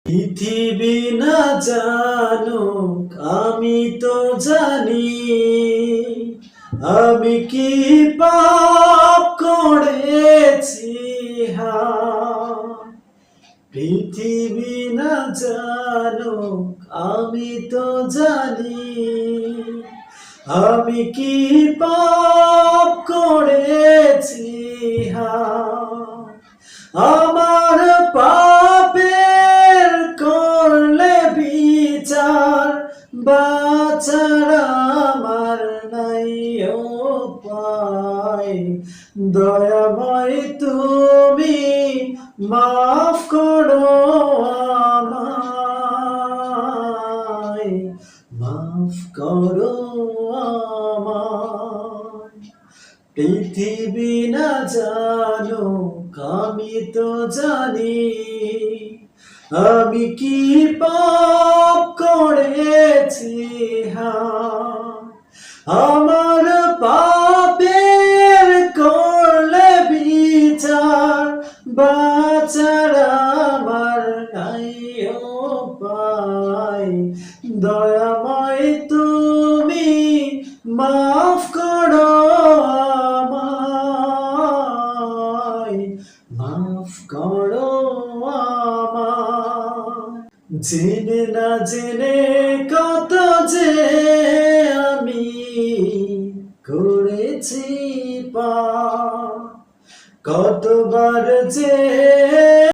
পৃথিবী না জানুক আমি তো জানি, আমি কি পাপ করেছি। পৃথিবী না জানুক আমি তো জানি, আমি কি পাপ করেছি। আমার পাপের করলে বিচার, বাঁচার আমার নাই উপায়। দয়াময় তুমি মাফ করো আমায়, মাফ করো আমায়। পৃথিবী না জানুক আমি তো জানি, আমি কি পাপ করেছি। আমার পাপের করলে বিচার, বাঁচার আমার নাই উপায়। দয়াময় তুমি মাফ করো আমায়, মাফ করো আমায়। জেনে না জেনে কত যে আমি করেছি পাপ, কতবার যে